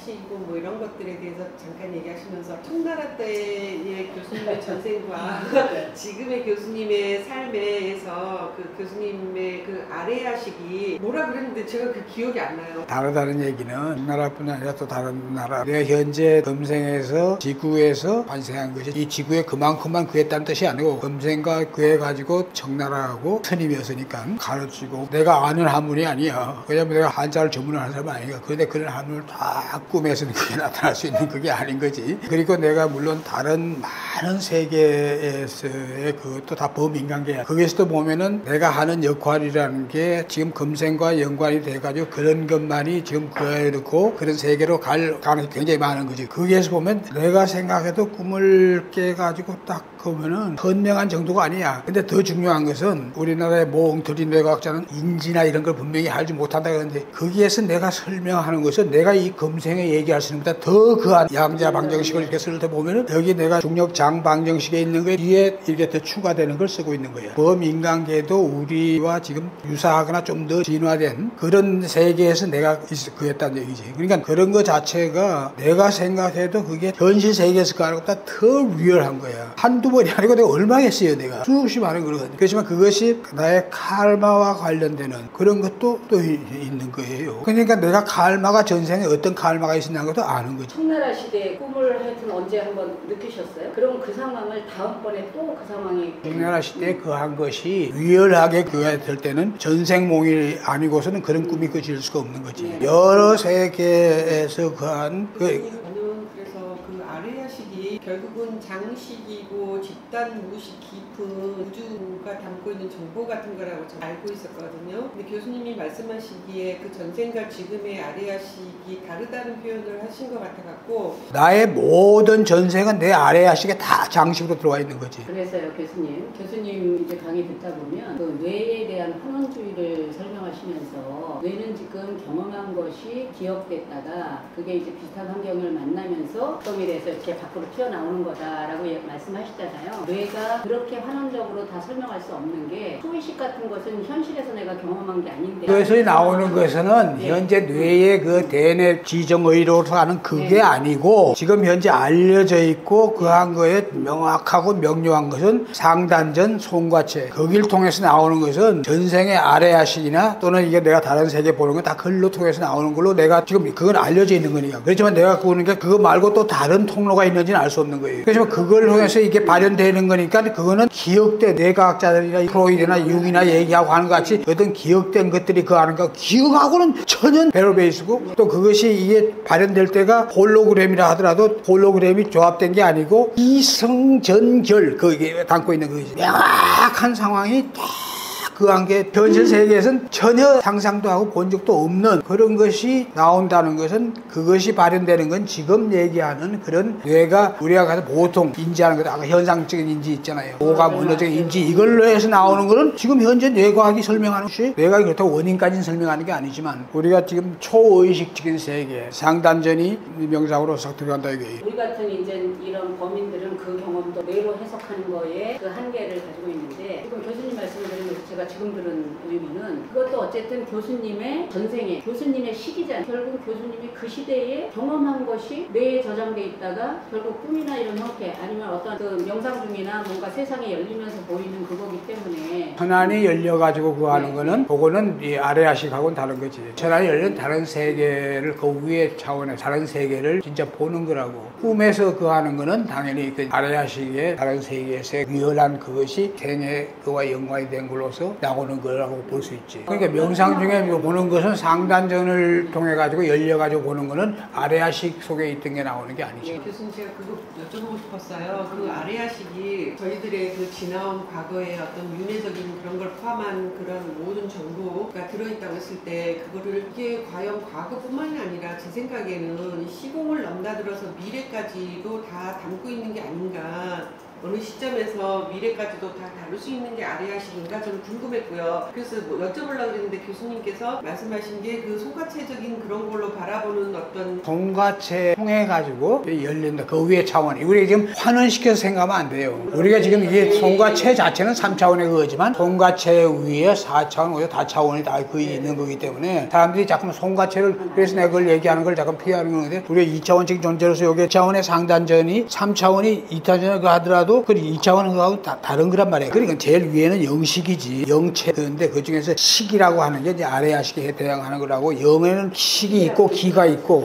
하시고 뭐 이런 것들에 대해서 잠깐 얘기하시면서 청나라 때의 교수님의 전생과 지금의 교수님의 삶에서 그 교수님의 그 아레아식이 뭐라 그랬는데 제가 그 기억이 안 나요. 다르다는 얘기는 나라뿐 아니라 또 다른 나라. 내가 현재 금생에서 지구에서 환생한 것이 이 지구에 그만큼만 구했다는 뜻이 아니고 금생과 구해가지고 청나라하고 스님이었으니까 가르치고 내가 아는 한문이 아니야. 왜냐면 내가 한자를 전문하는 사람은 아니니까. 그런데 그런 한문을 다 꿈에서는 그게 나타날 수 있는 그게 아닌 거지. 그리고 내가 물론 다른 많은 세계에서의 그것도 다 범인간계야. 거기에서도 보면은 내가 하는 역할이라는 게 지금 금생과 연관이 돼가지고 그런 것만이 지금 그려놓고 그런 세계로 갈 가능성이 굉장히 많은 거지. 거기에서 보면 내가 생각해도 꿈을 깨가지고 딱 보면은 선명한 정도가 아니야. 근데 더 중요한 것은 우리나라의 모 엉터리 뇌과학자는 인지나 이런 걸 분명히 알지 못한다 그러는데 거기에서 내가 설명하는 것은 내가 이 금생에 얘기할 수 있는 것보다 더 그한 양자 방정식을 이렇게 쓸 때 보면은 여기 내가 중력장 방정식에 있는 거에 뒤에 이렇게 더 추가되는 걸 쓰고 있는 거야. 범인간계도 우리와 지금 유사하거나 좀 더 진화된 그런 세계에서 내가 그랬다는 얘기지. 그러니까 그런 거 자체가 내가 생각해도 그게 현실 세계에서 가는 것보다 더 리얼한 거야. 한두 번이 아니고 내가 얼마나 했어요. 내가 수없이 많은 거거든. 그렇지만 그것이 나의 칼마와 관련되는 그런 것도 또 있는 거예요. 그러니까 내가 칼마가 전생에 어떤 칼마가 있었냐는 것도 아는 거지. 청나라 시대에 꿈을 하여튼 언제 한번 느끼셨어요? 그럼 그 상황을 다음번에 또 그 상황이 청나라 시대에 그한 것이 리얼하게 그가 될 때는 전생몽이 아니고서는 그런 꿈이 그질 수가 없는 거지. 네. 여러 세계에서 그한 저는 그래서 그 아레아식이 결국은 장식이고 집단 무식 깊은 우주가 담고 있는 정보 같은 거라고 저는 알고 있었거든요. 근데 교수님이 말씀하시기에 그 전생과 지금의 아레아식이 다르다는 표현을 하신 것 같아갖고 나의 모든 전생은 내 아레아식에 다 장식으로 들어와 있는 거지. 그래서요, 교수님 이제 강의 듣다 보면 그 뇌에 대한 환원주의를 설명하시면서 뇌는 지금 경험한 것이 기억됐다가 그게 이제 비슷한 환경을 만나면서 어떤 일에서 이렇게 밖으로 튀어나오는 거다라고 말씀하시잖아요. 뇌가 그렇게 환원적으로 다 설명할 수 없는 게 소의식 같은 것은 현실에서 내가 경험한 게 아닌데 그래서 나오는 것은 네. 현재 뇌의 그 대뇌 지정의로서 하는 그게 네. 아니고 지금 현재 알려져 있고 그한 거에 명확하고 명료한 것은 상단전 송과체 거길 통해서 나오는 것은 전생의 아레아식이나 또는 이게 내가 다른 세계 보는 거 다 글로 통해서 나오는 걸로 내가 지금 그건 알려져 있는 거니까. 그렇지만 내가 보는 게 그거 말고 또 다른 통로가 있는지는 알 수 없는 거예요. 그렇지만 그걸 통해서 이게 발현되는 거니까 그거는 기억된 뇌과학자들이나 프로이드나 융이나 얘기하고 하는 것 같이 어떤 기억된 것들이 그 하는 거 기억하고는 전혀 배로 베이스고 또 그것이 이게 발현될 때가 홀로그램이라 하더라도 홀로그램이 조합된 게 아니고 이성전결 그게 담고 있는 거지. 명확한 상황이 그 한게 현실 세계에서는 전혀 상상도 하고 본 적도 없는 그런 것이 나온다는 것은 그것이 발현되는 건 지금 얘기하는 그런 뇌가 우리가 가서 보통 인지하는 것 아까 현상적인 인지 있잖아요. 오감 언어적인 인지 이걸로 해서 나오는 거는 지금 현재 뇌과학이 설명하는 것이 뇌가 그렇다고 원인까지는 설명하는 게 아니지만 우리가 지금 초의식적인 세계 상단전이 명상으로서 들어간다 이거예요. 우리 같은 이제 이런 범인들은 그 경험도 뇌로 해석하는 거에 그 한계를 가지고 있는데 지금 교수님 말씀을 드리면서 제가 지금 들은 의미는 그것도 어쨌든 교수님의 전생에 교수님의 시기잖아요. 결국 교수님이 그 시대에 경험한 것이 뇌에 저장돼 있다가 결국 꿈이나 이런 형태 아니면 어떤 그 명상 중이나 뭔가 세상에 열리면서 보이는 그거기 때문에 천안이 열려가지고 그거 하는 네. 거는 그거는 이 아레아식하고는 다른 거지. 천안이 열린 다른 세계를 그 위의 차원의 다른 세계를 진짜 보는 거라고. 꿈에서 그거 하는 거는 당연히 그 아레아식의 다른 세계에서의 리얼한 그것이 생애 그와 연관이 된 걸로서 나오는 거라고 볼 수 있지. 그러니까 명상 중에 보는 것은 상단전을 통해 가지고 열려 가지고 보는 거는 아레아식 속에 있던 게 나오는 게 아니지. 네, 교수님 제가 그거 여쭤보고 싶었어요. 그 아레아식이 저희들의 그 지나온 과거의 어떤 윤회적인 그런 걸 포함한 그런 모든 정보가 들어있다고 했을 때 그거를 이게 과연 과거뿐만이 아니라 제 생각에는 시공을 넘나들어서 미래까지도 다 담고 있는 게 아닌가 어느 시점에서 미래까지도 다 다룰 수 있는 게 아레아식인가 저는 궁금했고요. 그래서 뭐 여쭤보려고 그랬는데 교수님께서 말씀하신 게 그 송가체적인 그런 걸로 바라보는 어떤 송가체 통해 가지고 열린다. 그 위에 차원이 우리 지금 환원시켜서 생각하면 안 돼요. 우리가 지금 이게 송가체 자체는 3차원의 그거지만 송가체 위에 4차원, 5차원, 다차원이 다 그 있는 거기 때문에 사람들이 자꾸 송가체를 그래서 내가 그걸 얘기하는 걸 자꾸 피하는 건데 우리가 2차원적 존재로서 여기 차원의 상단전이 3차원이 2차원을 하더라도 그 2차원은 그거하고 다른 거란 말이에요. 그러니까 제일 위에는 영식이지 영체인데 그 중에서 식이라고 하는 게 이제 아레아식에 해당하는 거라고 영에는 식이 있고 기가 있고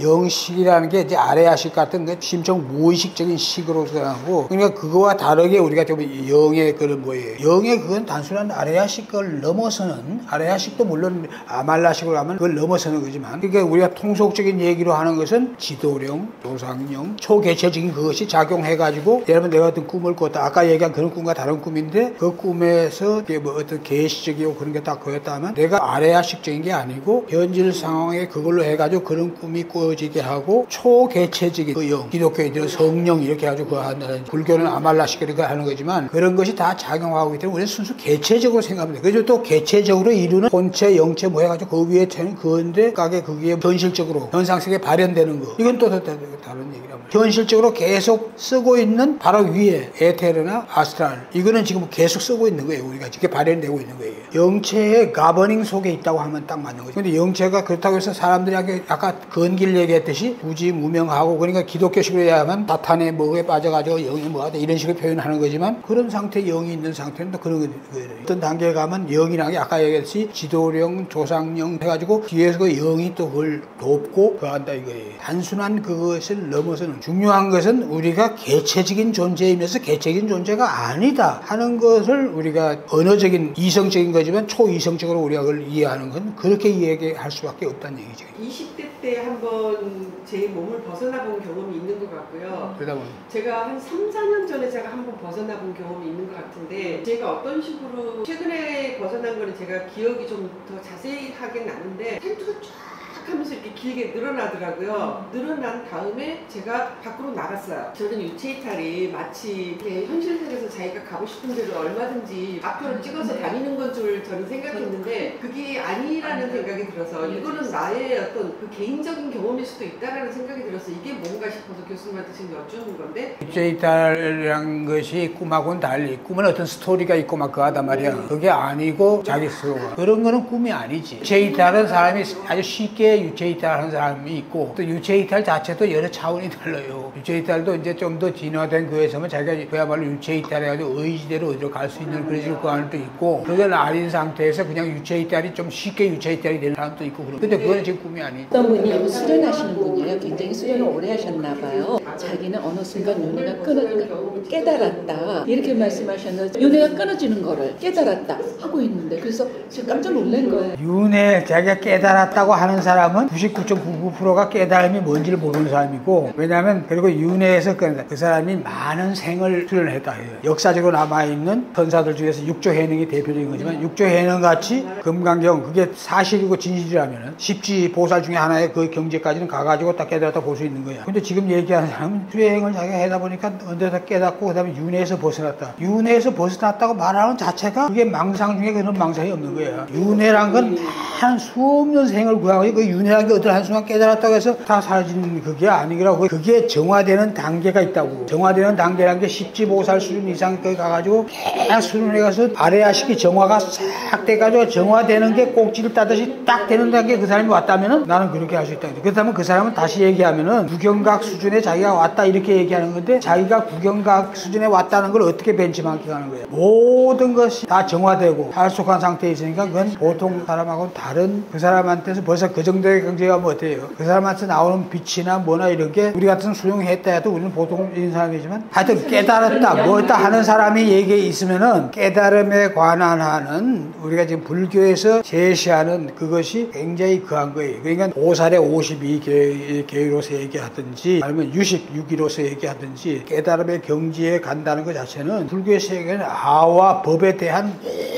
영식이라는 게 이제 아레아식 같은 그 심청 무의식적인 식으로 생각하고 그러니까 그거와 다르게 우리가 좀 영의 그런 뭐예요. 영의 그건 단순한 아레아식을 넘어서는 아레아식도 물론 아말라식으로 하면 그걸 넘어서는 거지만 그러니까 우리가 통속적인 얘기로 하는 것은 지도령, 조상령, 초개체적인 그것이 작용해가지고 예를 들면 내가 어떤 꿈을 꿨다. 아까 얘기한 그런 꿈과 다른 꿈인데 그 꿈에서 뭐 어떤 계시적이고 그런 게 딱 그였다 하면 내가 아레아식적인 게 아니고 현실 상황에 그걸로 해가지고 그런 꿈이 꾸어지게 하고 초개체적인 그 영, 기독교인들은 성령 이렇게 해가지고 그거 한다든지 불교는 아말라식 이렇게 하는 거지만 그런 것이 다 작용하고 있기 때문에 우리는 순수 개체적으로 생각합니다. 그래서 또 개체적으로 이루는 본체, 영체 뭐 해가지고 그 위에 채는 그건데 가게 그게 현실적으로 현상세계에 발현되는 거 이건 또 다른 얘기란 말이에요. 현실적으로 계속 쓰고 있는 바로 위에 에테르나 아스트랄 이거는 지금 계속 쓰고 있는 거예요. 우리가 이게 발현되고 있는 거예요. 영체의 가버닝 속에 있다고 하면 딱 맞는 거죠. 근데 영체가 그렇다고 해서 사람들이 아까 건기를 얘기했듯이 굳이 무명하고 그러니까 기독교식으로 얘기하면 사탄의 뭐에 빠져가지고 영이 뭐하다 이런 식으로 표현하는 거지만 그런 상태에 영이 있는 상태는 또 그런 거예요. 어떤 단계에 가면 영이라는 게 아까 얘기했듯이 지도령, 조상령 해가지고 뒤에서 그 영이 또 그걸 돕고 그한다 이거예요. 단순한 그것을 넘어서는 중요한 것은 우리가 개체적인 존재이면서 개체적인 존재가 아니다 하는 것을 우리가 언어적인 이성적인 거지만 초이성적으로 우리가 그걸 이해하는 건 그렇게 이해할 수밖에 없다는 얘기죠. 20대 때 한번 제 몸을 벗어나 본 경험이 있는 것 같고요. 그러다 보니 제가 한 3, 4년 전에 제가 한번 벗어나 본 경험이 있는 것 같은데 제가 어떤 식으로 최근에 벗어난 거는 제가 기억이 좀 더 자세히 하긴 나는데 텐트가 쫙 하면서 이렇게 길게 늘어나더라고요. 늘어난 다음에 제가 밖으로 나갔어요. 저는 유체이탈이 마치 현실 세계에서 자기가 가고 싶은 데로 얼마든지 앞으로 찍어서 다니는 건 줄 저는 생각했는데 그게 아니라는 생각이 들어서 이거는 나의 어떤 그 개인적인 경험일 수도 있다라는 생각이 들어서 이게 뭔가 싶어서 교수님한테 지금 여쭈는 건데 유체이탈이라는 것이 꿈하고는 달리 꿈은 어떤 스토리가 있고 막 그하단 말이야. 그게 아니고 자기 스스로가 그런 거는 꿈이 아니지. 유체이탈은 사람이 아주 쉽게 유체이탈 하는 사람이 있고 또 유체이탈 자체도 여러 차원이 달라요. 유체이탈도 이제 좀 더 진화된 거에서는 자기가 그야말로 유체이탈 해가지고 의지대로 어디로 갈 수 있는 그런 식으로 사람도 있고 그건 아닌 상태에서 그냥 유체이탈이 좀 쉽게 유체이탈이 되는 사람도 있고 그런데 그거는 지금 꿈이 아니지. 어떤 분이 수련하시는 분이에요. 굉장히 수련을 오래 하셨나 봐요. 자기는 어느 순간 윤회가 깨달았다 이렇게 말씀하셨는데 윤회가 끊어지는 거를 깨달았다 하고 있는데 그래서 지금 깜짝 놀란 거예요. 윤회 자기가 깨달았다고 하는 사람은 99.99%가 깨달음이 뭔지를 모르는 사람이고 왜냐하면 그리고 윤회에서 그 사람이 많은 생을 수련했다 해요. 역사적으로 남아있는 선사들 중에서 육조해능이 대표적인 거지만 육조해능같이 금강경 그게 사실이고 진실이라면 십지보살 중에 하나의 그 경지까지는 가가지고 딱 깨달았다 볼 수 있는 거야. 근데 지금 얘기하는 사람은 수행을 자기가 하다 보니까 언제다 깨닫고 그 다음에 윤회에서 벗어났다. 윤회에서 벗어났다고 말하는 자체가 그게 망상 중에 그런 망상이 없는 거야. 윤회란 건 한 수억 년 생을 구하고 그 윤회란 게 어떤 한순간 깨달았다고 해서 다 사라지는 그게 아니라고. 그게 정화되는 단계가 있다고. 정화되는 단계란 게 십지보살 수준 이상 거기 가가지고 계속 수련해 가서 아레아식이 정화가 싹 돼가지고 정화되는 게 꼭지를 따듯이 딱 되는 단계에 그 사람이 왔다면은 나는 그렇게 할 수 있다. 그렇다면 그 사람은 다시 얘기하면은 구경각 수준에 자기가 왔다 이렇게 얘기하는 건데 자기가 구경각 수준에 왔다는 걸 어떻게 벤치마킹하는 거예요. 모든 것이 다 정화되고 탈속한 상태에 있으니까 그건 보통 사람하고는 다른 그 사람한테서 벌써 그 정도의 경제가 뭐 어때요. 그 사람한테 나오는 빛이나 뭐나 이런 게 우리 같은 수용했다 해도 우리는 보통인 사람이지만 하여튼 깨달았다 뭐였다 하는 사람이 얘기에 있으면은 깨달음에 관한 하는 우리가 지금 불교에서 제시하는 그것이 굉장히 그한 거예요. 그러니까 보살의 52계로서 얘기하든지 아니면 유식 공식 유기로서 얘기하든지 깨달음의 경지에 간다는 것 자체는 불교의 세계는 아와 법에 대한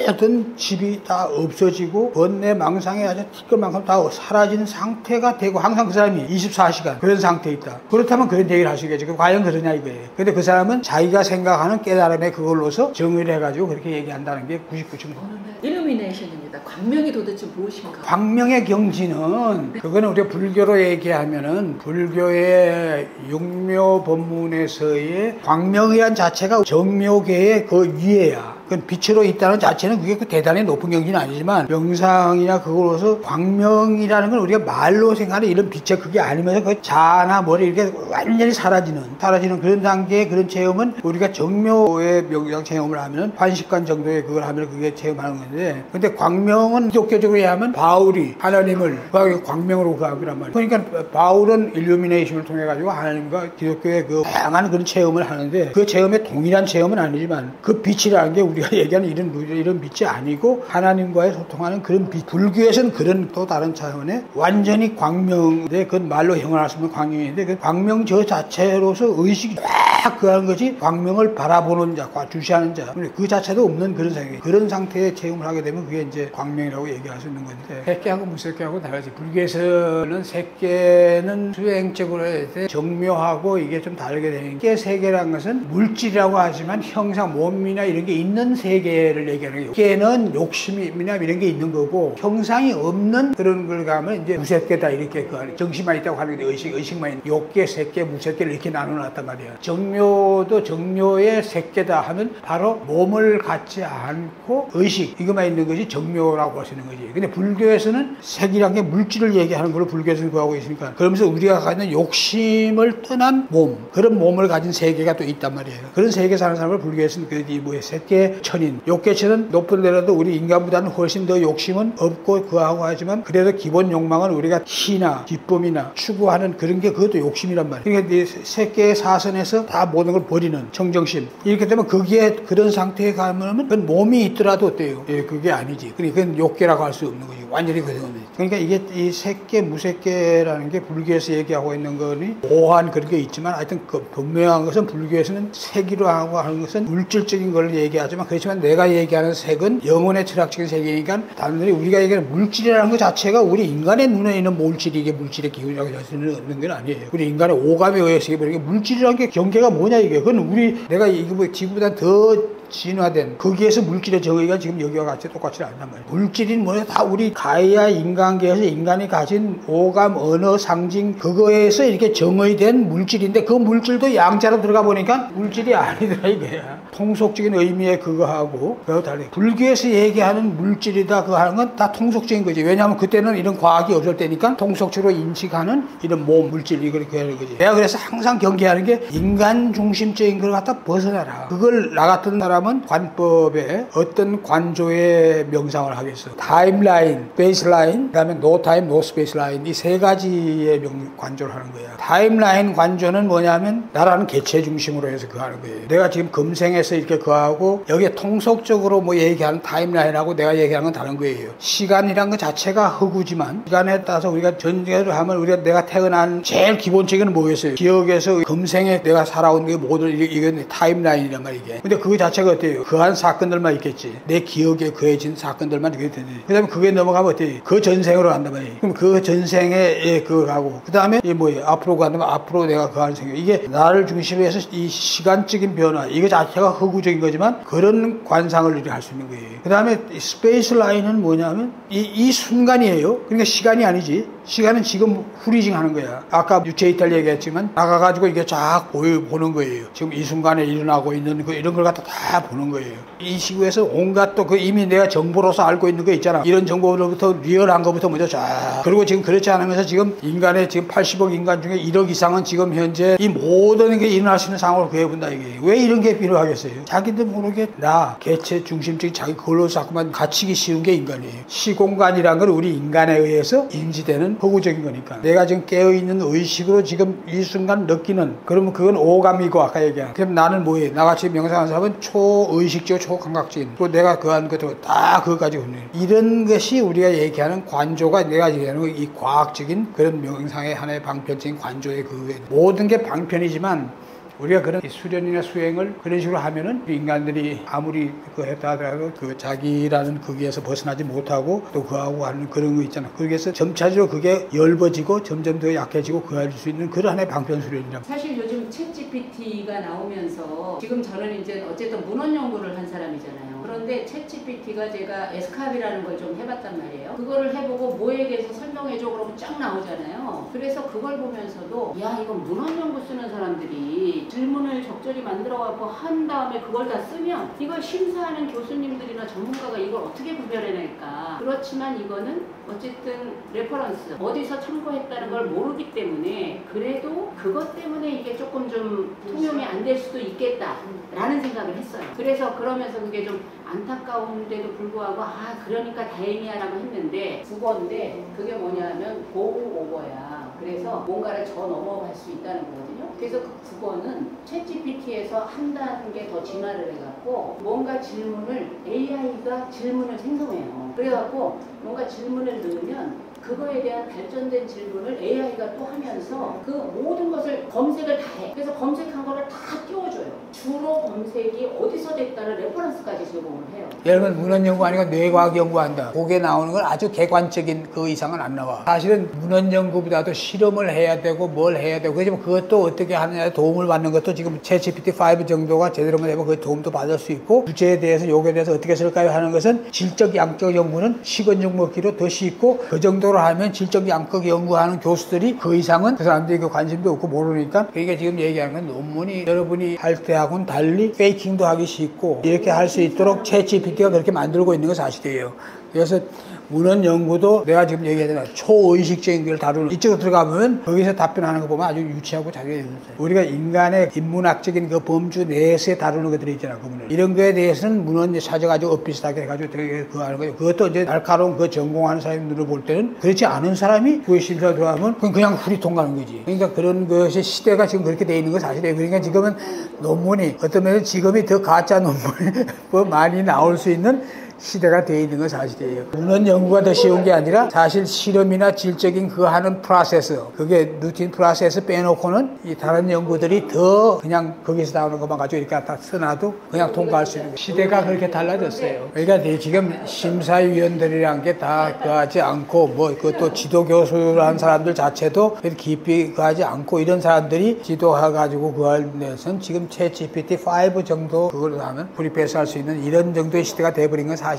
모든 집이 다 없어지고 번뇌 망상에 아주 티끌만큼 다 사라지는 상태가 되고 항상 그 사람이 24시간 그런 상태에 있다. 그렇다면 그런 얘기를 할 수 있겠죠. 과연 그러냐 이거예요. 근데 그 사람은 자기가 생각하는 깨달음의 그걸로서 정의를 해가지고 그렇게 얘기한다는 게 99.9%. 일루미네이션입니다. 광명이 도대체 무엇인가? 광명의 경지는 그거는 우리가 불교로 얘기하면은 불교의 육묘 법문에서의 광명이란 자체가 정묘계의 그 위에야. 그건 빛으로 있다는 자체는 그게 그 대단히 높은 경지는 아니지만 명상이나 그걸로서 광명이라는 건 우리가 말로 생각하는 이런 빛의 그게 아니면서 그 자나 머리 이렇게 완전히 사라지는 그런 단계의 그런 체험은 우리가 정묘의 명상 체험을 하면 환식관 정도의 그걸 하면 그게 체험하는 건데 근데 광명은 기독교적으로 얘기하면 바울이 하나님을 광명으로 구하기란 말이에요. 그러니까 바울은 일루미네이션을 통해 가지고 하나님과 기독교의 그 다양한 그런 체험을 하는데 그 체험에 동일한 체험은 아니지만 그 빛이라는 게 우리가 얘기하는 이런 빛이 아니고 하나님과의 소통하는 그런 빛. 불교에서는 그런 또 다른 차원의 완전히 광명인데 그건 말로 형언할 수 없는 광명인데 그 광명 저 자체로서 의식이 딱 그하는 것이 광명을 바라보는 자, 주시하는 자. 그 자체도 없는 그런 상태. 그런 상태의 체험을 하게 되면 그게 이제 광명이라고 얘기할 수 있는 건데 색계하고 무색계하고 다르지. 불교에서는 색계는 수행적으로 할 때 정묘하고 이게 좀 다르게 되는 게 세계라는 것은 물질이라고 하지만 형상, 몸이나 이런 게 있는 세계를 얘기하는 거예요. 깨는 욕심이나 이런 게 있는 거고 형상이 없는 그런 걸 가면 이제 무색계다 이렇게 그 정신만 있다고 하는 게 의식만 있는 욕계, 색계, 무색계를 이렇게 나눠놨단 말이에요. 정묘도 정묘의 색계다 하면 바로 몸을 갖지 않고 의식 이것만 있는 것이 정묘라고 할 수 있는 거지. 근데 불교에서는 색이란 게 물질을 얘기하는 걸로 불교에서 구하고 있으니까 그러면서 우리가 가진 욕심을 떠난 몸 그런 몸을 가진 세계가 또 있단 말이에요. 그런 세계 사는 사람을 불교에서는 그 색계 천인 욕계천은 높은 데라도 우리 인간보다는 훨씬 더 욕심은 없고 그하고 하지만 그래도 기본 욕망은 우리가 희나 기쁨이나 추구하는 그런 게 그것도 욕심이란 말이에요. 그러니까 이 색계의 사선에서 다 모든 걸 버리는 청정심 이렇게 되면 거기에 그런 상태에 가면 그건 몸이 있더라도 어때요? 예, 그게 아니지. 그러니까 그건 욕계라고 할 수 없는 거지. 완전히 그거는. 그러니까 이게 이 색계 무색계라는 게 불교에서 얘기하고 있는 거니 모호한 그런 게 있지만 하여튼 그 분명한 것은 불교에서는 색이로 하고 하는 것은 물질적인 걸 얘기하지만 그렇지만 내가 얘기하는 색은 영혼의 철학적인 세계니까 단순히 우리가 얘기하는 물질이라는 것 자체가 우리 인간의 눈에 있는 물질이 이게 물질의 기운이라고 할 수 있는 건 아니에요. 우리 인간의 오감에 의해서 이게 물질이라는 게 경계가 뭐냐 이게. 그건 내가 이거 뭐 지구보다 더 진화된 거기에서 물질의 정의가 지금 여기와 같이 똑같지 않단 말이에요. 물질인 뭐냐 다 우리 가이아 인간계에서 인간이 가진 오감, 언어, 상징 그거에서 이렇게 정의된 물질인데 그 물질도 양자로 들어가 보니까 물질이 아니더라 이거야. 통속적인 의미의 그거하고 그거 달리. 불교에서 얘기하는 물질이다 그거 하는 건 다 통속적인 거지. 왜냐하면 그때는 이런 과학이 없을 때니까 통속적으로 인식하는 이런 몸 물질 이걸 하는 거지. 내가 그래서 항상 경계하는 게 인간 중심적인 걸 갖다 벗어나라. 그걸 나 같은 사람 관법에 어떤 관조의 명상을 하겠어. 타임라인, 베이스라인, 그 다음에 노 타임, 노 스페이스 라인 이 세 가지의 관조를 하는 거야. 타임라인 관조는 뭐냐면 나라는 개체 중심으로 해서 그거 하는 거예요. 내가 지금 금생에서 이렇게 그거하고 여기에 통속적으로 뭐 얘기하는 타임라인하고 내가 얘기하는 건 다른 거예요. 시간이란 것 자체가 허구지만 시간에 따라서 우리가 전제를 하면 내가 태어난 제일 기본적인 건 뭐겠어요? 기억에서 금생에 내가 살아온 게 모든 이건 타임라인이란 말이에요. 근데 그 자체가 어때요? 그한 사건들만 있겠지. 내 기억에 그해진 사건들만 있게 되지. 그 다음에 그게 넘어가면 어때요? 그 전생으로 간단 말이에요. 그럼 그 전생에 그거 가고, 그 다음에 이 뭐예요? 앞으로 간다면 앞으로 내가 그 한 생각. 이게 나를 중심으로 해서 이 시간적인 변화, 이거 자체가 허구적인 거지만 그런 관상을 이렇게 할 수 있는 거예요. 그 다음에 스페이스 라인은 뭐냐면 이 순간이에요. 그러니까 시간이 아니지. 시간은 지금 후리징 하는 거야. 아까 유체이탈 얘기했지만 나가가지고 이게 쫙 보는 거예요. 지금 이 순간에 일어나고 있는 거 이런 걸 갖다 다 보는 거예요. 이 시구에서 온갖 또 그 이미 내가 정보로서 알고 있는 거 있잖아. 이런 정보로부터 리얼한 거부터 먼저 쫙. 그리고 지금 그렇지 않으면서 지금 인간의 지금 80억 인간 중에 1억 이상은 지금 현재 이 모든 게 일어날 수 있는 상황을 구해본다 이게. 왜 이런 게 필요하겠어요? 자기들 모르게 나 개체 중심적인 자기 그걸로 자꾸만 갇히기 쉬운 게 인간이에요. 시공간이란 건 우리 인간에 의해서 인지되는 거는 허구적인 거니까. 내가 지금 깨어있는 의식으로 지금 이 순간 느끼는, 그러면 그건 오감이고 아까 얘기한. 그럼 나는 뭐예요? 나같이 명상하는 사람은 초의식적, 초감각적인. 또 내가 그한 것도 다 그것까지 없네요. 이런 것이 우리가 얘기하는 관조가, 내가 얘기하는 이 과학적인 그런 명상의 하나의 방편적인 관조의 그 모든 게 방편이지만 우리가 그런 수련이나 수행을 그런 식으로 하면은 인간들이 아무리 그 했다 하더라도 그 자기라는 거기에서 벗어나지 못하고 또 그하고 하는 그런 거 있잖아. 거기에서 점차적으로 그게 엷어지고 점점 더 약해지고 그 할 수 있는 그런 하나의 방편 수련이라. 사실 요즘 챗GPT가 나오면서 지금 저는 이제 어쨌든 문헌 연구를 한 사람이잖아요. 그런데 챗GPT가 제가 에스캅이라는 걸 좀 해봤단 말이에요. 그거를 해보고 뭐에 대해서 설명해줘 그러면 쫙 나오잖아요. 그래서 그걸 보면서도 야 이건 문헌 연구 쓰는 사람들이 질문을 적절히 만들어갖고 한 다음에 그걸 다 쓰면 이걸 심사하는 교수님들이나 전문가가 이걸 어떻게 구별해낼까. 그렇지만 이거는 어쨌든 레퍼런스 어디서 참고했다는 걸 모르기 때문에 그래도 그것 때문에 이게 조금 좀 통용이 안 될 수도 있겠다라는 생각을 했어요. 그래서 그러면서 그게 좀 안타까운데도 불구하고 아 그러니까 다행이야라고 했는데 국어인데 그게 뭐냐면 고오버야. 그래서 뭔가를 저 넘어갈 수 있다는 거거든요. 그래서 그 국어는 챗GPT에서 한 단계 더 진화를 해갖고 뭔가 질문을 AI가 질문을 생성해요. 그래갖고 뭔가 질문을 넣으면 그거에 대한 발전된 질문을 AI가 또 하면서 그 모든 것을 검색을 다 해. 그래서 검색한 거를 다 띄워줘요. 주로 검색이 어디서 됐다는 레퍼런스까지 제공을 해요. 예를 들면 문헌 연구 아니고 뇌과학 연구한다. 거기에 나오는 건 아주 객관적인 그 이상은 안 나와. 사실은 문헌 연구보다도 실험을 해야 되고 뭘 해야 되고 그렇지만 그것도 어떻게 하느냐에 도움을 받는 것도 지금 챗GPT5 정도가 제대로만 되면 그 도움도 받을 수 있고 주제에 대해서 요거에 대해서 어떻게 쓸까요 하는 것은 질적 양적 연구는 시건적 먹기로 더 쉽고 그 정도로 하면 질적 양적 연구하는 교수들이 그 이상은 그 사람들이 그 관심도 없고 모르니까 그러니까 지금 얘기하는 건 논문이 여러분이 할 때하고는 달리 페이킹도 하기 쉽고 이렇게 할 수 있도록 챗GPT가 그렇게 만들고 있는 건 사실이에요. 그래서 문헌 연구도 내가 지금 얘기하잖아. 초의식적인 걸 다루는 이쪽으로 들어가면 거기서 답변하는 거 보면 아주 유치하고 자기가 있어요. 우리가 인간의 인문학적인 그 범주 내에서 다루는 것들이 있잖아. 이런 거에 대해서는 문헌 찾아가지고 엇비슷하게 해가지고 되게 그거 하는 거예요. 그것도 이제 날카로운 그 전공하는 사람들을 볼 때는 그렇지 않은 사람이 그에 실려 들어가면 그냥 후리통 가는 거지. 그러니까 그런 것이 시대가 지금 그렇게 돼 있는 거 사실이에요. 그러니까 지금은 논문이 어떤 면에서 지금이 더 가짜 논문이 더 많이 나올 수 있는 시대가 되어 있는 건 사실이에요. 문헌 연구가 더 쉬운 게 아니라 사실 실험이나 질적인 그 하는 프로세스, 그게 루틴 프로세스 빼놓고는 이 다른 연구들이 더 그냥 거기서 나오는 것만 가지고 이렇게 갖다 써놔도 그냥 통과할 수 있는 거예요. 시대가 그렇게 달라졌어요. 그러니까 지금 심사위원들이란 게 다 그하지 않고 뭐 그것도 지도교수라는 사람들 자체도 깊이 그하지 않고 이런 사람들이 지도해가지고 그걸 내선 지금 챗GPT5 정도 그걸 하면 프리패스할 수 있는 이런 정도의 시대가 돼버린 건 사실이에요.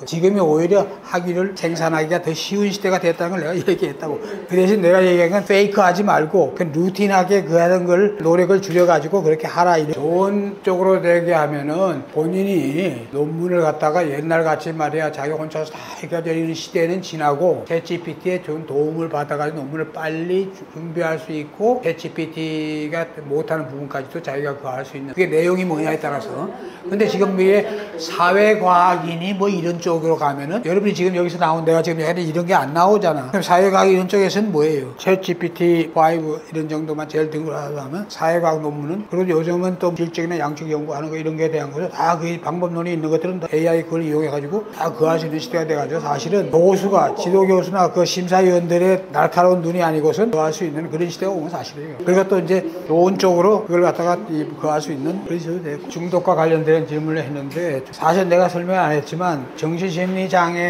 지금이 오히려 학위를 생산하기가 더 쉬운 시대가 됐다는 걸 내가 얘기했다고. 그 대신 내가 얘기한 건 페이크 하지 말고 그 루틴하게 그 하는 걸 노력을 줄여가지고 그렇게 하라. 좋은 쪽으로 되게 하면은 본인이 논문을 갖다가 옛날 같이 말이야 자기 혼자서 다 해결되는 시대는 지나고 챗GPT의 좋은 도움을 받아가지고 논문을 빨리 준비할 수 있고 챗GPT가 못하는 부분까지도 자기가 그거 할 수 있는 그게 내용이 뭐냐에 따라서. 근데 지금 이게 사회과학인이 뭐 이런 쪽으로 가면은 여러분이 지금 여기서 나온 내가 지금 얘기하는 이런 게 안 나오잖아. 그럼 사회과학 이런 쪽에서는 뭐예요? 챗GPT5 이런 정도만 제일 등급으로 하면 사회과학 논문은 그리고 요즘은 또 질적이나 양적 연구하는 거 이런 거에 대한 거죠. 다 그 방법론이 있는 것들은 다 AI 그걸 이용해가지고 다 그 할 수 있는 시대가 돼가지고 사실은 교수가 지도교수나 그 심사위원들의 날카로운 눈이 아니고선 그 할 수 있는 그런 시대가 오면 사실이에요. 그리고 또 이제 좋은 쪽으로 그걸 갖다가 그 할 수 있는 그런 시대도 되고 중독과 관련된 질문을 했는데 사실 내가 설명 안 했지만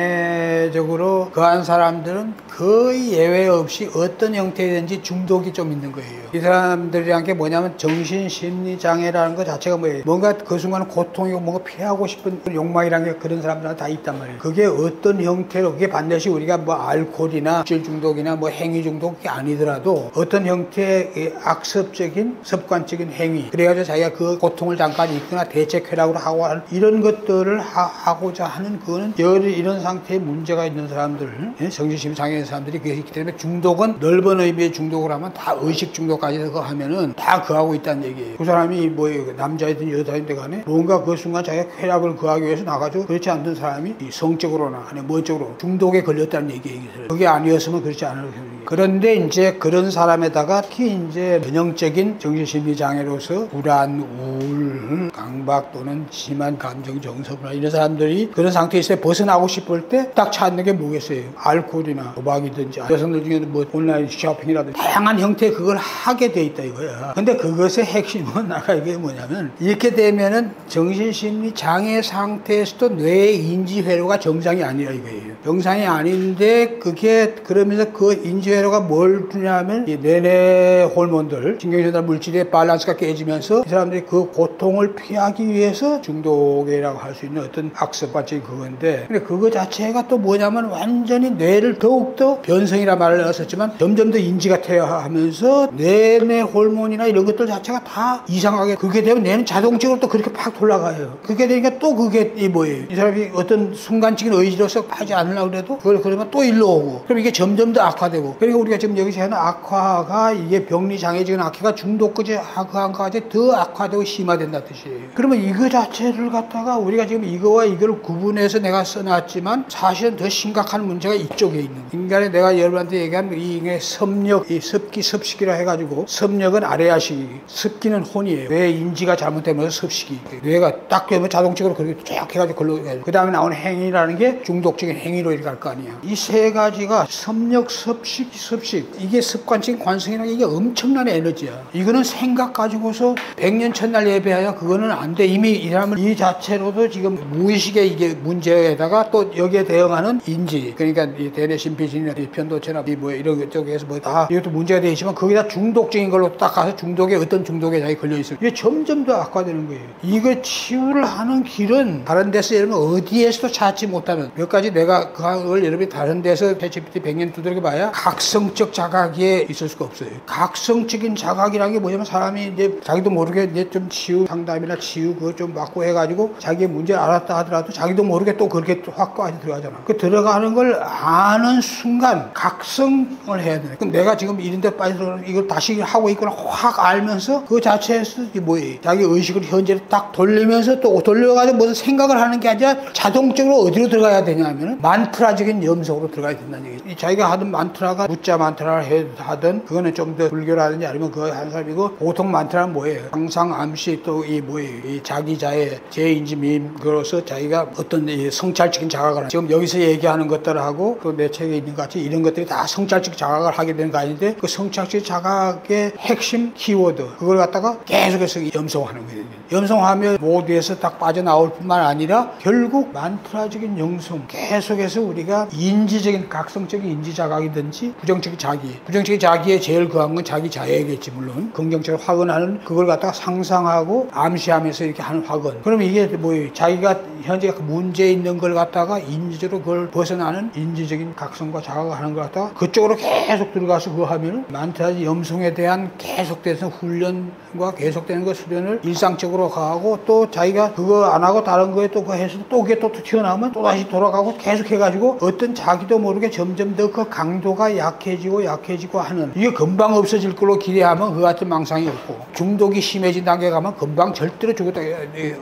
정신심리장애적으로 그한 사람들은 거의 예외 없이 어떤 형태든지 중독이 좀 있는 거예요. 이 사람들이란 게 뭐냐면 정신심리장애라는 것 자체가 뭐예요? 뭔가 그 순간은 고통이고 뭔가 피하고 싶은 욕망이라는 게 그런 사람들한테 다 있단 말이에요. 그게 어떤 형태로 그게 반드시 우리가 뭐 알코올이나 질 중독이나 뭐 행위 중독이 아니더라도 어떤 형태의 악습적인 습관적인 행위 그래가지고 자기가 그 고통을 잠깐 있거나 대책회라고 하고 하는 이런 것들을 하고자 하는 그거는 이런 상태에 문제가 있는 사람들 정신심리 장애 있는 사람들이 그게 있기 때문에 중독은 넓은 의미의 중독을 하면 다 의식 중독까지 그거 하면은 다 그하고 있다는 얘기예요. 그 사람이 뭐 남자이든 여자이든 간에 뭔가 그 순간 자기가 쾌락을 그하기 위해서 나가죠. 그렇지 않던 사람이 이 성적으로나 아니 뭔적으로 중독에 걸렸다는 얘기예요. 그게 아니었으면 그렇지 않을 거예요. 그런데 이제 그런 사람에다가 특히 이제 전형적인 정신심리 장애로서 불안, 우울, 강박 또는 심한 감정 정서나 이런 사람들이 그런 상태에서 벗어나고 싶을 때 딱 찾는 게 뭐겠어요? 알코올이나 도박이든지 여성들 중에도 뭐 온라인 쇼핑이라든지 다양한 형태의 그걸 하게 돼 있다 이거야. 근데 그것의 핵심은 아까 이게 뭐냐면 이렇게 되면은 정신심리 장애 상태에서도 뇌의 인지 회로가 정상이 아니라 이거예요. 정상이 아닌데 그게 그러면서 그 인지 회로가 뭘 주냐면 이 뇌내 호르몬들, 신경전달 물질의 밸런스가 깨지면서 이 사람들이 그 고통을 피하기 위해서 중독이라고 할 수 있는 어떤 악습같이 그건데, 근데 그거 자체가 또 뭐냐면 완전히 뇌를 더욱더 변성이라 말을 넣었었지만 점점 더 인지가 퇴화하면서 뇌내 호르몬이나 이런 것들 자체가 다 이상하게 그게 되면 뇌는 자동적으로 또 그렇게 팍 돌아가요. 그렇게 되니까 또 그게 이 뭐예요? 이 사람이 어떤 순간적인 의지로서 하지 않으려고 그래도 그걸 그러면 또 일로 오고, 그럼 이게 점점 더 악화되고, 그러니까 우리가 지금 여기서 하는 악화가 이게 병리 장애적인 악화가 중독까지 악화까지 더 악화되고 심화된다 뜻이에요. 그러면 이거 자체를 갖다가 우리가 지금 이거와 이걸 구분해서 내가 써놨지만 사실은 더 심각한 문제가 이쪽에 있는, 인간의 내가 여러분한테 얘기한 이 섭력, 이 습기, 섭식이라 해가지고, 섭력은 아래아식이, 습기는 혼이에요. 뇌 인지가 잘못되면서 섭식이, 뇌가 딱 되면 자동적으로 그렇게 쫙 해가지고 걸러가요. 그 다음에 나오는 행위라는 게 중독적인 행위로 이렇게 갈 거 아니야. 이 세 가지가 섭력, 섭식, 섭식, 이게 습관적인 관성이라는 게 이게 엄청난 에너지야. 이거는 생각 가지고서 100년 첫날 예배하여 그거는 안 돼. 이미 이 사람은 이 자체로도 지금 무의식의 이게 문제에다가 또 여기에 대응하는 인지, 그러니까 이 대뇌 심피진이나 이 편도체나 이 뭐 이런 쪽에서 뭐 다 이것도 문제가 되어 있지만 거기다 중독적인 걸로 딱 가서 중독에 어떤 중독에 자기 걸려 있어. 이게 점점 더 악화되는 거예요. 이거 치유를 하는 길은 다른 데서 여러분 어디에서도 찾지 못하는 몇 가지, 내가 그걸 여러분이 다른 데서 챗GPT 100년 두드려 봐야 각성적 자각에 있을 수가 없어요. 각성적인 자각이라는 게 뭐냐면 사람이 이제 자기도 모르게 이제 좀 치유 상담이나 치유 그거 좀 받고 해가지고 자기의 문제를 알았다 하더라도 자기도 모르게 또 그렇게 확고하게 들어가잖아. 그 들어가는 걸 아는 순간 각성을 해야 돼. 그럼 내가 지금 이런데 빠져서 이걸 다시 하고 있구나 확 알면서 그 자체에서 뭐예요? 자기 의식을 현재로 딱 돌리면서 또 돌려가지고 무슨 생각을 하는 게 아니라 자동적으로 어디로 들어가야 되냐면은 만트라적인 염속으로 들어가야 된다는 얘기죠. 이 자기가 하던 만트라가 무자 만트라를 하든 그거는 좀 더 불교라든지 아니면 그거 하는 사람이고, 보통 만트라는 뭐예요? 항상 암시 또 이 뭐예요? 이 자기자의 제인지 밈으로서 자기가 어떤 이 성찰적인 자각을 하는, 지금 여기서 얘기하는 것들하고 또 내 책에 있는 것 같이 이런 것들이 다 성찰적 자각을 하게 되는 거 아닌데, 그 성찰적 자각의 핵심 키워드 그걸 갖다가 계속해서 염성하는 거예요. 염성하면 모두에서 딱 빠져나올 뿐만 아니라 결국 만트라적인 영성, 계속해서 우리가 인지적인 각성적인 인지 자각이든지 부정적인 자기의 제일 거한 건 자기 자애겠지. 물론 긍정적으로 확언하는 그걸 갖다가 상상하고 암시하면서 이렇게 하는 확언. 그러면 이게 뭐예요? 자기가 현재 문제 있는 걸 갖다가 인지적으로 그걸 벗어나는 인지적인 각성과 자각을 하는 걸 갖다가 그쪽으로 계속 들어가서 그거 하면은 만트라 염성에 대한 계속돼서 훈련과 계속되는 거 수련을 일상적으로 가고, 또 자기가 그거 안 하고 다른 거에 또 그거 해서 또 그게 또 튀어나오면 또 다시 돌아가고 계속 해가지고 어떤 자기도 모르게 점점 더 그 강도가 약해지고 하는, 이게 금방 없어질 걸로 기대하면 그 같은 망상이 없고, 중독이 심해진 단계에 가면 금방 절대로 죽었다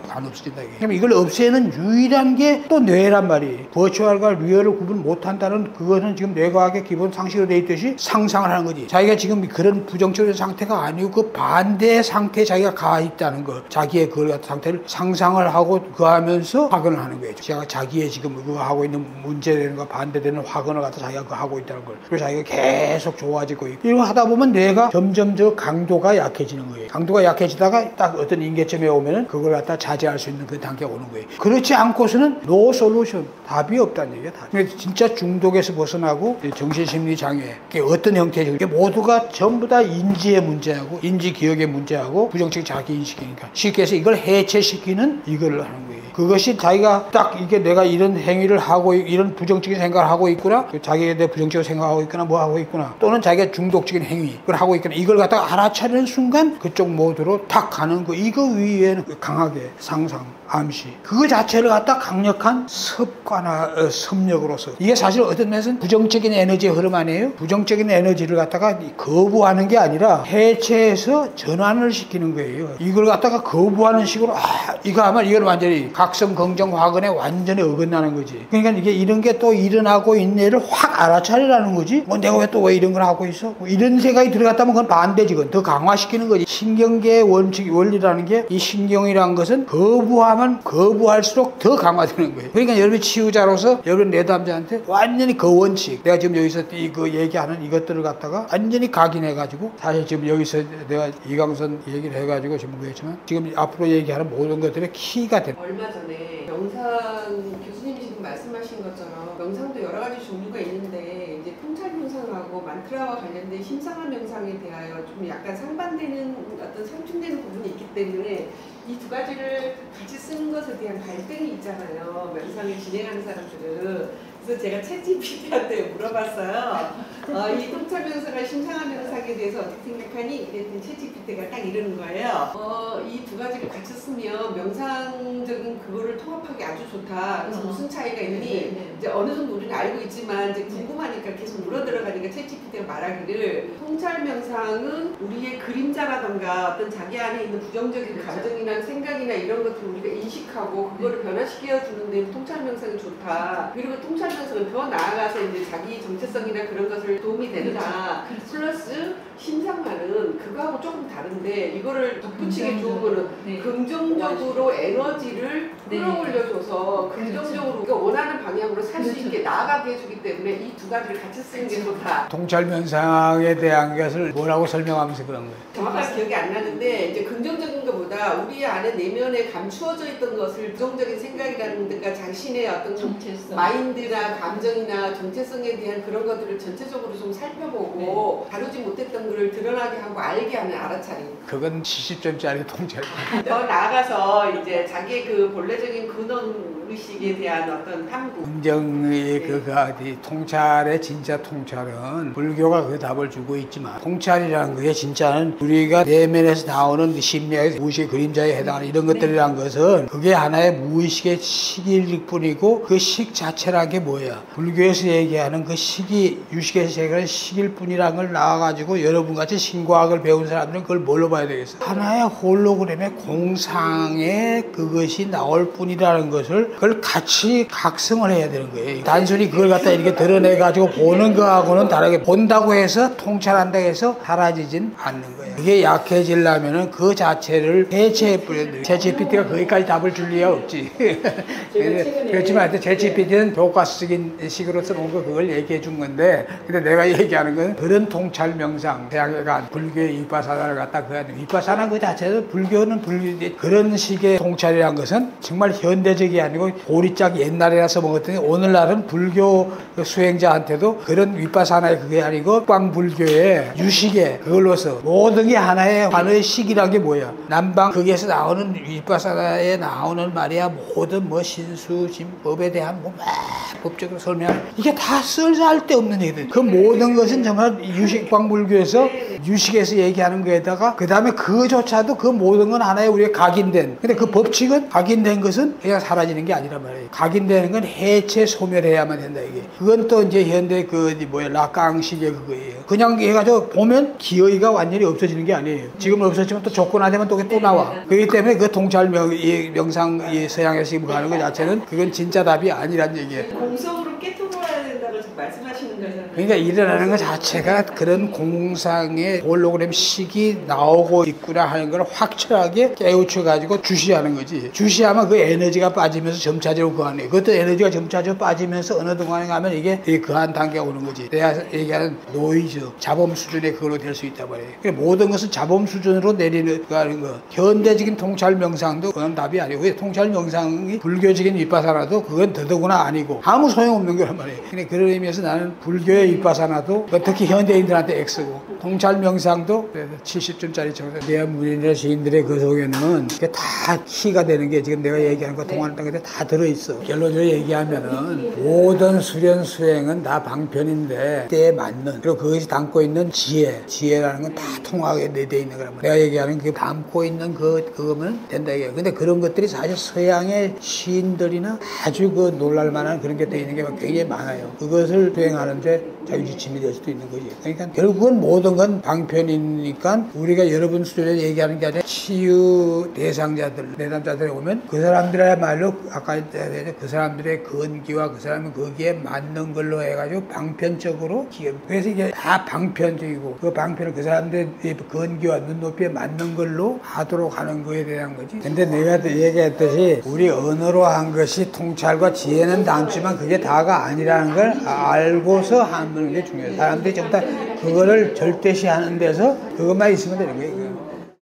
안 없어진다. 그럼 이걸 없애는 유일한 게 또 뇌란 말이에요. 버추얼과 리얼을 구분 못한다는 그것은 지금 뇌과학의 기본 상식으로 되어 있듯이 상상을 하는 거지. 자기가 지금 그런 부정적인 상태가 아니고 그 반대의 상태에 자기가 가 있다는 것, 자기의 그 같은 상태를 상상을 하고 그 하면서 확언을 하는 거예요. 제가 자기의 지금 그거 하고 있는 문제되는 거 반대되는 확언을 갖다 자기가 그거 하고 있다는 걸. 그래서 자기가 계속 좋아지고 있고, 이런 거 하다 보면 뇌가 점점 더 강도가 약해지는 거예요. 강도가 약해지다가 딱 어떤 임계점에 오면은 그걸 갖다 자제할 수 있는 그 단계가 오는 거예요. 그렇지 않고서는 노 솔루션, 답이 없다는 얘기야. 답이. 진짜 중독에서 벗어나고 정신심리 장애, 어떤 형태죠? 이게 모두가 전부 다 인지의 문제하고 인지 기억의 문제하고 부정적 자기 인식이니까 쉽게 해서 이걸 해체시키는 이걸 하는 거예요. 그것이 자기가 딱 이게 내가 이런 행위를 하고 이런 부정적인 생각을 하고 있구나, 자기에 대해 부정적으로 생각하고 있구나, 뭐 하고 있구나, 또는 자기가 중독적인 행위를 하고 있구나, 이걸 갖다가 알아차리는 순간 그쪽 모드로 탁 가는 거. 이거 위에는 강하게 상상, 암시, 그거 자체를 갖다 강력한 습관화 섭력으로서, 이게 사실 어떤 면에서는 부정적인 에너지의 흐름 아니에요? 부정적인 에너지를 갖다가 거부하는 게 아니라 해체해서 전환을 시키는 거예요. 이걸 갖다가 거부하는 식으로 이거 하면 이건 완전히 각성 긍정 화근에 완전히 어긋나는 거지. 그러니까 이게 이런 게 또 일어나고 있네를 확 알아차리라는 거지. 뭐 내가 왜 또 왜 이런 걸 하고 있어? 뭐 이런 생각이 들어갔다면 그건 반대지. 그건 더 강화시키는 거지. 신경계의 원리라는 게, 이 신경이라는 것은 거부하면 거부할수록 더 강화되는 거예요. 그러니까 여러분 치유자로서 여러분 내담자한테 완전히 그 원칙, 내가 지금 여기서 그 얘기하는 이것들을 갖다가 완전히 각인해가지고, 사실 지금 여기서 내가 이강선 얘기를 해가지고 지금 그랬지만 지금 앞으로 얘기하는 모든 것들의 키가 돼. 얼마 전에 명상, 교수님이 지금 말씀하신 것처럼 명상도 여러 가지 종류가 있는데, 이제 통찰 명상하고 만트라와 관련된 심상한 명상에 대하여 좀 약간 상반되는 어떤 상충되는 부분이 있기 때문에 이 두 가지를 같이 쓰는 것에 대한 갈등이 있잖아요. 명상을 진행하는 사람들은. 그래서 제가 챗GPT한테 물어봤어요. 이 통찰 명상과 심상한 명상에 대해서 어떻게 생각하니? 그랬더니 챗GPT가 딱 이러는 거예요. 이 두 가지를 같이 쓰면 명상적인 그거를 통합하기 아주 좋다. 그래서 무슨 차이가 있니? 이제 어느 정도 우리는 알고 있지만 이제 궁금하니까 계속 물어 들어가니까 챗GPT가 말하기를, 통찰 명상은 우리의 그림자라던가 어떤 자기 안에 있는 부정적인 감정이나 생각이나 이런 것들을 우리가 인식하고 그거를 변화시켜 주는 데 통찰 명상이 좋다. 그리고 통찰 명상은 더 나아가서 이제 자기 정체성이나 그런 것을 도움이 된다. 플러스 심상만은 그거하고 조금 다른데, 이거를 덧붙이기 좋은 거는 긍정적으로 에너지를 끌어올려줘서 긍정적으로 우리가 원하는 방향으로 살 수 있게 나아가게 해주기 때문에 이 두 가지를 같이 쓰는 게 좋다. 통찰 명상에 대한 것을 뭐라고 설명하면서 그런 거예요? 정확하게 기억이 안 나는데, 이제 긍정적인 것보다 우리 안에 내면에 감추어져 있던 것을 부정적인 생각이라든가 자신의 어떤 정체성, 마인드나 감정이나 정체성에 대한 그런 것들을 전체적으로 좀 살펴보고 다루지 못했던 것을 드러나게 하고 알게 하는 알아차림. 그건 70점짜리 통찰. 더 나아가서 이제 자기의 그 본래적인 근원 의식에 대한 어떤 탐구. 긍정의 이 통찰의 진짜 통찰은 불교가 그 답을 주고 있지만, 통찰이라는 게 진짜는 우리가 내면에서 나오는 심리의 무의식의 그림자에 해당하는 이런 것들이란 것은 그게 하나의 무의식의 식일 뿐이고, 그 식 자체라는 게 뭐야? 불교에서 얘기하는 그 식이 유식에서 얘기하는 식일 뿐이라는 걸 나와가지고 여러분같이 신과학을 배운 사람들은 그걸 뭘로 봐야 되겠어? 하나의 홀로그램의 공상에 그것이 나올 뿐이라는 것을, 그걸 같이 각성을 해야 되는 거예요. 단순히 그걸 갖다 이렇게 드러내가지고 보는 거하고는 다르게, 본다고 해서 통찰한다고 해서 사라지진 않는 거예요. 그게 약해지려면은 그 자체를 해체해버려야 돼요. 챗GPT가 거기까지 답을 줄 리가 없지. 그렇지만 챗GPT는 교과서적인 식으로 써본 거 그걸 얘기해 준 건데, 근데 내가 얘기하는 건 그런 통찰 명상, 대학가 불교의 위파사나를 갖다 그 위파사나 그 자체도 불교는 그런 식의 통찰이라는 것은 정말 현대적이 아니고 보리짝 옛날에나 써먹었더니 오늘날은 불교 수행자한테도 그런 위파사나의 그게 아니고 빵불교의 유식의 그걸로서 모든 게 하나의 식이란 게 뭐야? 남방 거기에서 나오는 위파사나에 나오는 말이야, 모든 뭐 신수 진법에 대한 뭐 막 법적으로 설명, 이게 다 쓸데없는 얘기들. 그 모든 것은 정말 유식 빵불교에서 유식에서 얘기하는 거에다가 그 다음에 그조차도 그 모든 건 하나의 우리가 각인된, 근데 그 법칙은 각인된 것은 그냥 사라지는 게 아니란 말이에요. 각인되는 건 해체 소멸해야만 된다 이게. 그건 또 이제 현대 라깡식의 그거예요. 그냥 해가지고 보면 기어이가 완전히 없어지는 게 아니에요. 지금 없어지면 또 조건화되면 또 나와. 그렇기 때문에 그 통찰 명상 서양에서 하는 것 자체는 그건 진짜 답이 아니란 얘기예요. 공성으로 깨트려야 된다고 지금 말씀하시는 거잖아요. 그러니까 일어나는 것 자체가 그런 공상의 홀로그램 식이 나오고 있구나 하는 걸 확실하게 깨우쳐가지고 주시하는 거지. 주시하면 그 에너지가 빠지면서 점차적으로 그 안에, 그것도 에너지가 점차적으로 빠지면서 어느 동안에 가면 이게 그 한 단계가 오는 거지. 내가 얘기하는 노이즈, 자범 수준의 그걸로 될 수 있단 말이에요. 그러니까 모든 것은 자범 수준으로 내리는 거. 현대적인 통찰 명상도 그건 답이 아니고, 통찰 명상이 불교적인 위파사나도 그건 더더구나 아니고 아무 소용없는 거란 말이에요. 말이에요. 근데 그런 의미에서 나는 불교의 윗바사나도 특히 현대인들한테 X고 통찰 명상도 70점짜리 정도. 내가 문인이나 시인들의 그 속에는 그게 다 키가 되는 게 지금 내가 얘기하는 거 통하는 게 다 들어있어. 결론적으로 얘기하면은 모든 수련 수행은 다 방편인데 때에 맞는, 그리고 그것이 담고 있는 지혜라는 건 다 통하게 돼 있는 거란 말이야. 내가 얘기하는 그 담고 있는 그거면 된다 이게. 근데 그런 것들이 사실 서양의 시인들이나 아주 그 놀랄만한 그런 게 돼 있는 게 굉장히 많아요. 그것을 수행하는데 자유지침이 될 수도 있는 거지. 그러니까 결국은 모든 건 방편이니까 우리가 여러분 수련에 얘기하는 게 아니라 치유 내담자들에 오면 그 사람들야말로 아까 그 사람들의 근기와 그 사람은 거기에 맞는 걸로 해가지고 방편적으로 그래서 이게 다 방편적이고 그 방편을 그 사람들의 근기와 눈높이에 맞는 걸로 하도록 하는 거에 대한 거지. 근데 내가 얘기했듯이 우리 언어로 한 것이 통찰과 지혜는 담지만 그게 다가 아니라는 걸 알고서 하는 게 중요해요. 사람들이 전부 다 그거를 절대시하는 데서 그것만 있으면 되는 거예요.